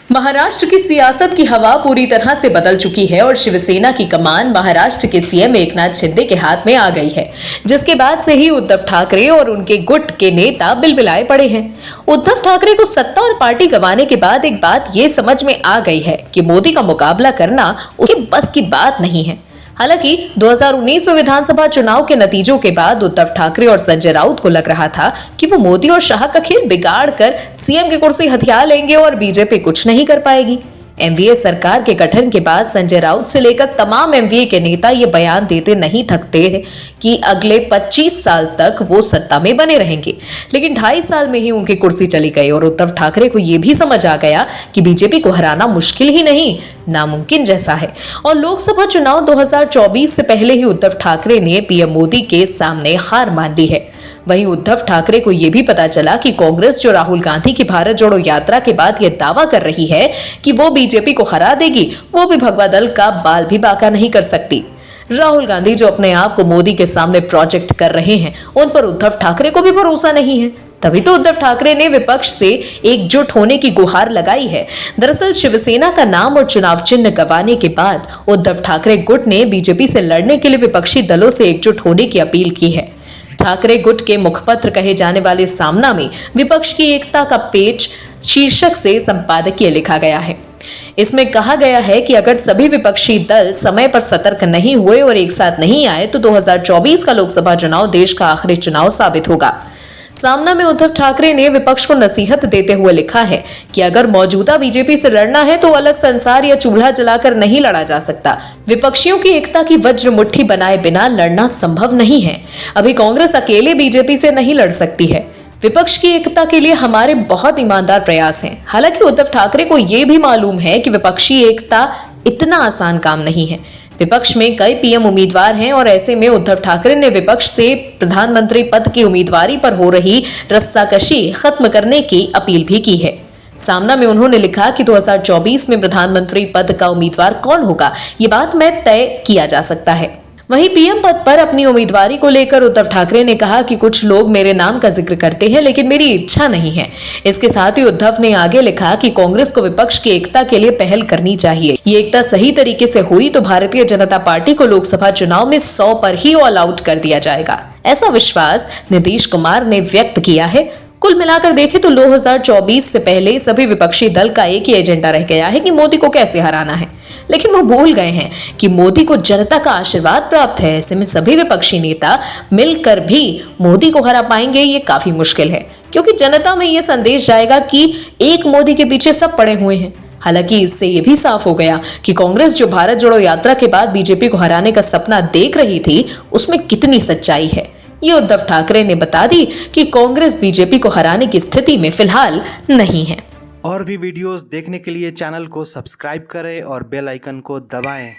महाराष्ट्र की सियासत की हवा पूरी तरह से बदल चुकी है और शिवसेना की कमान महाराष्ट्र के सीएम एकनाथ शिंदे के हाथ में आ गई है, जिसके बाद से ही उद्धव ठाकरे और उनके गुट के नेता बिलबिलाए पड़े हैं। उद्धव ठाकरे को सत्ता और पार्टी गंवाने के बाद एक बात ये समझ में आ गई है कि मोदी का मुकाबला करना उनके बस की बात नहीं है। हालांकि 2019 में विधानसभा चुनाव के नतीजों के बाद उद्धव ठाकरे और संजय राउत को लग रहा था कि वो मोदी और शाह का खेल बिगाड़ कर सीएम की कुर्सी हथिया लेंगे और बीजेपी कुछ नहीं कर पाएगी। एमवीए सरकार के गठन के बाद संजय राउत से लेकर तमाम एमवीए के नेता ये बयान देते नहीं थकते हैं कि अगले 25 साल तक वो सत्ता में बने रहेंगे, लेकिन 2.5 साल में ही उनकी कुर्सी चली गई और उद्धव ठाकरे को ये भी समझ आ गया कि बीजेपी को हराना मुश्किल ही नहीं, नामुमकिन जैसा है। और लोकसभा चुनाव 2024 से पहले ही उद्धव ठाकरे ने पीएम मोदी के सामने हार मान ली है। वहीं उद्धव ठाकरे को यह भी पता चला कि कांग्रेस जो राहुल गांधी की भारत जोड़ो यात्रा के बाद यह दावा कर रही है कि वो बीजेपी को हरा देगी, वो भी भगवा दल का बाल भी बांका नहीं कर सकती। राहुल गांधी जो अपने आप को मोदी के सामने प्रोजेक्ट कर रहे हैं, उन पर उद्धव ठाकरे को भी भरोसा नहीं है। तभी तो उद्धव ठाकरे ने विपक्ष से एकजुट होने की गुहार लगाई है। दरअसल शिवसेना का नाम और चुनाव चिन्ह गंवाने के बाद उद्धव ठाकरे गुट ने बीजेपी से लड़ने के लिए विपक्षी दलों से एकजुट होने की अपील की है। ठाकरे गुट के मुखपत्र कहे जाने वाले सामना में विपक्ष की एकता का पेच शीर्षक से संपादकीय लिखा गया है। इसमें कहा गया है कि अगर सभी विपक्षी दल समय पर सतर्क नहीं हुए और एक साथ नहीं आए तो 2024 का लोकसभा चुनाव देश का आखिरी चुनाव साबित होगा। सामना में उद्धव ठाकरे ने विपक्ष को नसीहत देते हुए लिखा है कि अगर मौजूदा बीजेपी से लड़ना है तो अलग संसार या चूल्हा जलाकर नहीं लड़ा जा सकता। विपक्षियों की एकता की वज्र मुट्ठी बनाए बिना लड़ना संभव नहीं है। अभी कांग्रेस अकेले बीजेपी से नहीं लड़ सकती है। विपक्ष की एकता के लिए हमारे बहुत ईमानदार प्रयास हैं। हालांकि उद्धव ठाकरे को यह भी मालूम है कि विपक्षी एकता इतना आसान काम नहीं है। विपक्ष में कई पीएम उम्मीदवार हैं और ऐसे में उद्धव ठाकरे ने विपक्ष से प्रधानमंत्री पद की उम्मीदवारी पर हो रही रस्साकशी खत्म करने की अपील भी की है। सामना में उन्होंने लिखा कि 2024 में प्रधानमंत्री पद का उम्मीदवार कौन होगा, ये बात में तय किया जा सकता है। वहीं पीएम पद पर अपनी उम्मीदवारी को लेकर उद्धव ठाकरे ने कहा कि कुछ लोग मेरे नाम का जिक्र करते हैं, लेकिन मेरी इच्छा नहीं है। इसके साथ ही उद्धव ने आगे लिखा कि कांग्रेस को विपक्ष की एकता के लिए पहल करनी चाहिए। ये एकता सही तरीके से हुई तो भारतीय जनता पार्टी को लोकसभा चुनाव में 100 पर ही ऑल आउट कर दिया जाएगा। ऐसा विश्वास नीतीश कुमार ने व्यक्त किया है। कुल मिलाकर देखें तो 2024 से पहले सभी विपक्षी दल का एक ही एजेंडा रह गया है कि मोदी को कैसे हराना है, लेकिन वो भूल गए हैं कि मोदी को जनता का आशीर्वाद प्राप्त है। ऐसे में सभी विपक्षी नेता मिलकर भी मोदी को हरा पाएंगे ये काफी मुश्किल है, क्योंकि जनता में ये संदेश जाएगा कि एक मोदी के पीछे सब पड़े हुए हैं। हालांकि इससे ये भी साफ हो गया कि कांग्रेस जो भारत जोड़ो यात्रा के बाद बीजेपी को हराने का सपना देख रही थी, उसमें कितनी सच्चाई है ये उद्धव ठाकरे ने बता दी कि कांग्रेस बीजेपी को हराने की स्थिति में फिलहाल नहीं है। और भी वीडियोस देखने के लिए चैनल को सब्सक्राइब करें और बेल आइकन को दबाएं।